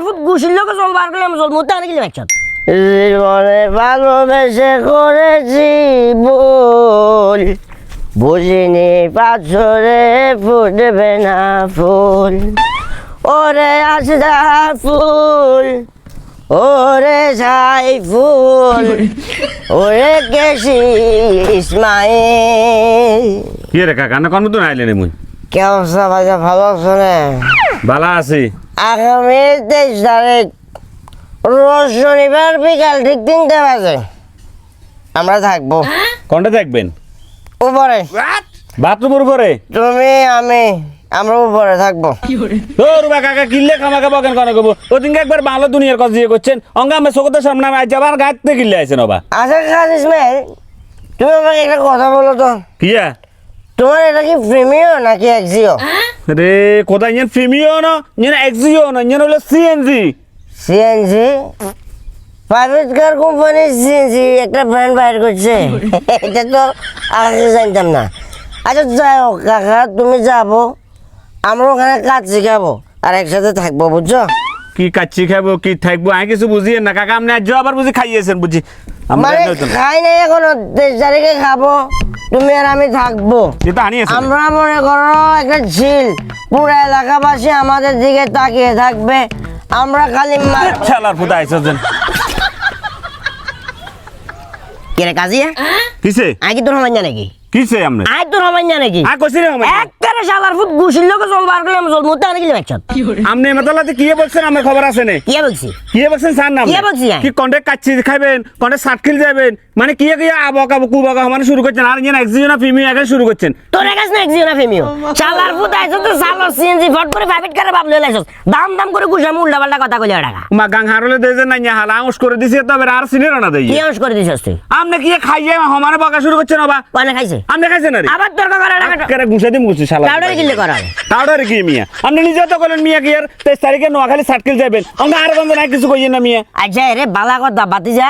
শালার ফুট গুছির লোকে চলবার গেলে আমি চল মধ্যে আনে গেলে একসাথ জীবনে ভালোবেসে করেছি ভুল, বুঝিনি পাথরে ফুটবে না ফুল। ওরে আসদা ফুল, ওরে ছাই ফুল, ওরে কেশি ইসমাইল। কি রে কাকা না কোন মতন আইলেন মুই কে অবস্থা ভাইয়া, ভালো আছো না? ভালো আছি। আগামী 23 তারিখ রোজ শনিবার বিকাল ঠিক 3টা বাজে আমরা থাকবো। কোনটা দেখবেন? উপরে বাথরুমের উপরে? তুমি আমি আমরা উপরে থাকবো। তোর বা কাকা কিল্লে খামাকা বকেন কোন কব ওদিনকে একবার ভালো দুনিয়ার কথা দিয়ে করছেন অঙ্গা আমি চোখের সামনে আমি আজ আবার গাইতে কিল্লে আইছেন বাবা। আচ্ছা কাজ ইসমাইল, তুমি আমাকে একটা কথা বলো তো, কিয়া তোমার এটা কি প্রিমিয়ার নাকি এক্সিও? রে কোথায় ইয়েন প্রিমিও না ইয়েন এক্সিও না ইয়েন হলো CNG. CNG private car company CNG একটা ব্র্যান্ড বাইর করছে, এটা তো আগে জানতাম না। আচ্ছা যাই হোক কাকা, তুমি যাবো, আমরা ওখানে কাজ শিখাবো আর একসাথে থাকবো, বুঝছো? কি কাচ্চি খাবো কি থাকবো আমি কিছু বুঝিয়ে না কাকা আপনি আজ আবার বুঝি খাইয়েছেন বুঝি মানে খাই নাই এখনো, 23 তারিখে খাবো, তুমি আর আমি থাকবো। এটা আনিয়েছেন আমরা মনে করো একটা ঝিল, পুরো এলাকাবাসী আমাদের দিকে তাকিয়ে থাকবে, আমরা খালি শালার ফুটা আইছেন কেরে কাজিয়া কিসে আই কি তোর হমাইয়া নাকি? কিসে আপনি আই তোর হমাইয়া নাকি? আ কইছি রে আমি একবারে শালার ফুট গুছির লোকে চলবার গেলে আমি চল মধ্যে আনে গেলে একসাথ আপনি মেতালাতে কি বলছেন আমার খবর আছে না কি বলছি? কি বলছেন স্যার না কি বলছি আমি? কি কন্টাক্ট কাচ্চি খাবেন কন্টাক্ট সার্কেল যাবেন মানে কি কি আবকা কুবকা মানে শুরু করছেন আর ইয়েন এক্সিও না প্রিমিয়াম আগে শুরু করছেন তোর কাছে না এক্সিও না ফেমিও শালার ফুট আইছ তো শালার সিএনজি ফট করে প্রাইভেট কারে বাপ লইলাইছ দাম দাম করে গুছাম উল্টা পাল্টা কথা কইলে টাকা মা গাং হারলে দেজেন না ইয়া হালা আউস করে দিছে তবে আর সিনিয়র না দেই কি আউস করে দিছস তুই? আপনি কি খাইয়ে আমারে বকা শুরু করছেন বাবা কোনে খাইছে? আপনি খাইছেন না রে আবার তর্ক করা টাকা করে গুছা দিম গুছি শালা কাউডার কিলে করা তাওডারে কি মিয়া আপনি নিজে তো করেন মিয়া কি আর 23 তারিখে নোয়াখালী সার্কেল যাবেন আমরা আর বন্ধ না কিছু কইয়েন না মিয়া আচ্ছা রে বালা কথা বাতি যা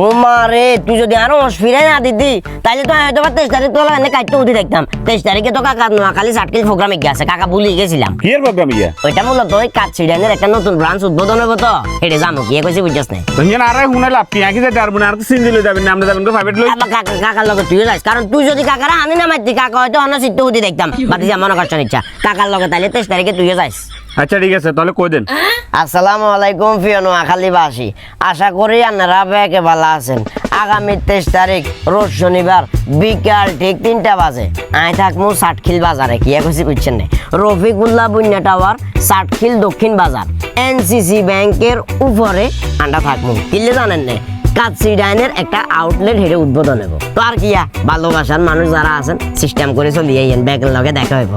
ও মা রে তুই যদি আরো ফিরাই না দিদি তাইলে তো হয়তো 23 তারিখ তোলা এনে কাটতে উঠি দেখতাম 23 তারিখে তো কাকা নোয়াখালী সার্কেল প্রোগ্রামে গেছে কাকা ভুলে গেছিলাম কি এর প্রোগ্রাম ইয়া ওইটা মূলত ওই কাচ্চিডানের একটা নতুন ব্রাঞ্চ উদ্বোধন হবে তো এটা জানো কি কইছে বুঝছস না তখন আর হুনে লাভ কি আকি যাতে পারবো না আর তো সিনদিলে যাবেন না আমরা যাবেন তো প্রাইভেট লই আবার কাকা কাকার লগে তুইও যাস কারণ তুই যদি কাকারা আনি না মারতি কাকা হয়তো অন্য সিদ্ধ উঠি দেখতাম বাতি যা মনে করছ ইচ্ছা কাকার লগে তাইলে 23 তারিখে তুইও যাস আচ্ছা ঠিক আছে তাহলে কই দেন আসসালামু আলাইকুম প্রিয় নোয়াখালীবাসী, আশা করি আপনারা ব্যাকে ভালো আছেন। আগামী 23 তারিখ রোজ শনিবার বিকাল ঠিক 3টা বাজে আই থাকমু সাতখিল বাজারে, কি কইছি বুঝছেন না, রফিকুল্লাহ বুন্যা টাওয়ার সাতখিল দক্ষিণ বাজার এনসিসি ব্যাংকের উপরে আন্ডা থাকমু। কিলে জানেন না কাচ্চিডাইনের একটা আউটলেট হেরে উদ্বোধন হবো। তো আর কিয়া ভালোবাসার মানুষ যারা আছেন সিস্টেম করে চলিয়ে ব্যাংকের লগে দেখা হইব।